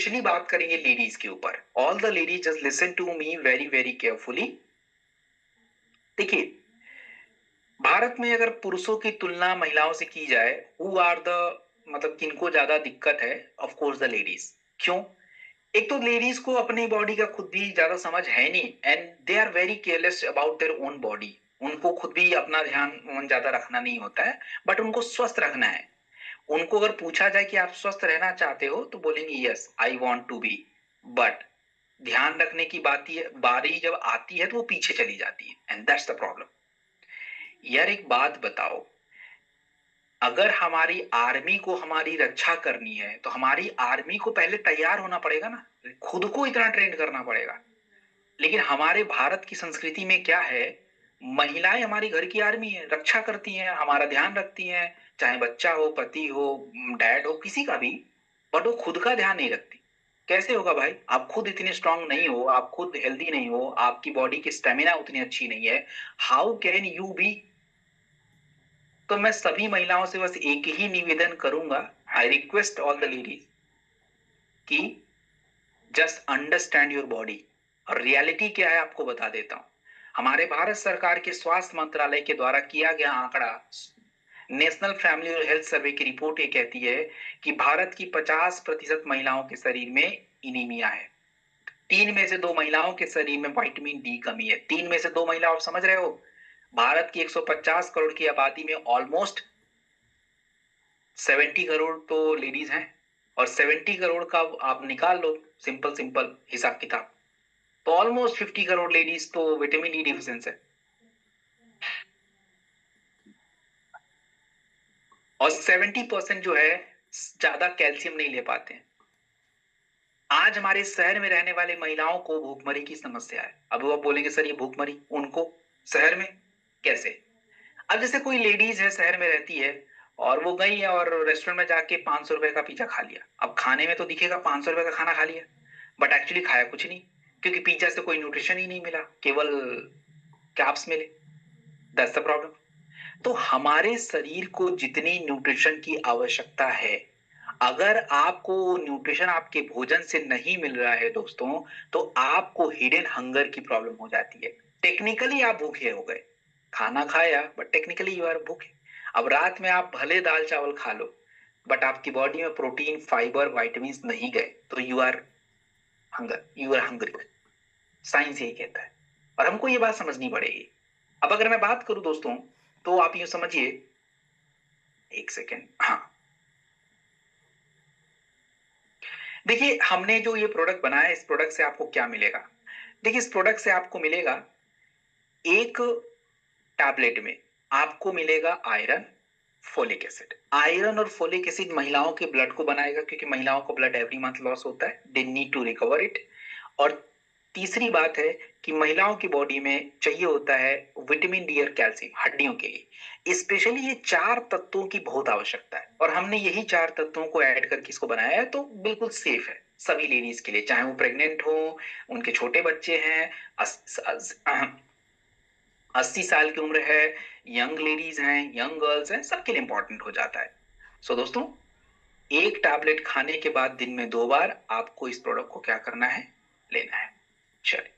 Specially बात करेंगे ladies के ऊपर। All the ladies just listen to me very very carefully. देखिए, भारत में अगर पुरुषों की तुलना महिलाओं से की जाए, हु आर द मतलब किनको ज्यादा दिक्कत है, ऑफ कोर्स द लेडीज। क्यों? एक तो लेडीज को अपनी बॉडी का खुद भी ज्यादा समझ है नहीं, and they are very careless about their own body. उनको खुद भी अपना ध्यान ज्यादा रखना नहीं होता है, बट उनको स्वस्थ रखना है। उनको अगर पूछा जाए कि आप स्वस्थ रहना चाहते हो, तो बोलेंगे yes I want to be. But ध्यान रखने की बारी जब आती है तो वो पीछे चली जाती है, एंड दैट्स द प्रॉब्लम। यार एक बात बताओ, अगर हमारी आर्मी को हमारी रक्षा करनी है तो हमारी आर्मी को पहले तैयार होना पड़ेगा ना, खुद को इतना ट्रेन करना पड़ेगा। लेकिन हमारे भारत की संस्कृति में क्या है, महिलाएं हमारी घर की आर्मी है, रक्षा करती हैं, हमारा ध्यान रखती हैं, चाहे बच्चा हो, पति हो, डैड हो, किसी का भी। बट वो खुद का ध्यान नहीं रखती। कैसे होगा भाई? आप खुद इतने स्ट्रांग नहीं हो, आप खुद हेल्दी नहीं हो, आपकी बॉडी की स्टेमिना उतनी अच्छी नहीं है, हाउ कैन यू बी? तो मैं सभी महिलाओं से बस एक ही निवेदन करूंगा, I request all the ladies कि जस्ट अंडरस्टैंड योर बॉडी। और रियलिटी क्या है आपको बता देता हूं। हमारे भारत सरकार के स्वास्थ्य मंत्रालय के द्वारा किया गया आंकड़ा, नेशनल फैमिली और हेल्थ सर्वे की रिपोर्ट ये कहती है कि भारत की 50% महिलाओं के शरीर में इनीमिया है। 3 में से 2 महिलाओं के शरीर में विटामिन डी कमी है। 3 में से 2 महिला, आप समझ रहे हो? भारत की 150 करोड़ की आबादी में ऑलमोस्ट 70 करोड़ तो लेडीज हैं, और 70 करोड़ का आप निकाल लो सिंपल सिंपल हिसाब किताब, तो ऑलमोस्ट 50 करोड़ लेडीज तो विटामिन डी डिफिशिएंसी है। और 70% जो है ज्यादा कैल्शियम नहीं ले पाते हैं। आज हमारे शहर में रहने वाले महिलाओं को भूखमरी की समस्या है। अब वो बोलेंगे सर ये भूखमरी उनको शहर में कैसे? अब जैसे कोई लेडीज है, शहर में रहती है, और वो गई है और रेस्टोरेंट में जाके 500 रुपए का पिज्जा खा लिया। अब खाने में तो दिखेगा 500 रुपए का खाना खा लिया, बट एक्चुअली खाया कुछ नहीं, क्योंकि पिज्जा से कोई न्यूट्रिशन ही नहीं मिला, केवल कैप्स मिले। That's the problem. तो हमारे शरीर को जितनी न्यूट्रिशन की आवश्यकता है, अगर आपको न्यूट्रिशन आपके भोजन से नहीं मिल रहा है दोस्तों, तो आपको हिडन हंगर की प्रॉब्लम हो जाती है। टेक्निकली आप भूखे हो गए, खाना खाया, बट टेक्निकली यू आर भूखे। अब रात में आप भले दाल चावल खा लो, बट आपकी बॉडी में प्रोटीन, फाइबर, वाइटामिन नहीं गए, तो you are hunger, you are hungry. Science यही कहता है, और हमको ये बात समझनी पड़ेगी। अब अगर मैं बात करूं दोस्तों, तो आप यूं समझिए, एक सेकेंड, हाँ, देखिए हमने जो ये प्रोडक्ट बनाया है, इस प्रोडक्ट से आपको क्या मिलेगा? देखिए इस प्रोडक्ट से आपको मिलेगा, एक टैबलेट में आपको मिलेगा आयरन, फोलिक एसिड। आयरन और फोलिक एसिड महिलाओं के ब्लड को बनाएगा, क्योंकि महिलाओं को ब्लड एवरी मंथ लॉस होता है, they need to recover it. और तीसरी बात है कि महिलाओं की बॉडी में चाहिए होता है विटामिन डी और कैल्शियम हड्डियों के लिए। स्पेशली ये 4 तत्वों की बहुत आवश्यकता है, और हमने यही 4 तत्वों को ऐड करके इसको बनाया है, तो बिल्कुल सेफ है सभी लेडीज के लिए, चाहे वो प्रेग्नेंट हो, उनके छोटे बच्चे हैं, 80 साल की उम्र है, यंग लेडीज हैं, यंग गर्ल्स हैं, सबके लिए इंपॉर्टेंट हो जाता है। सो दोस्तों, एक टैबलेट खाने के बाद दिन में 2 बार आपको इस प्रोडक्ट को क्या करना है, लेना है। चलिए।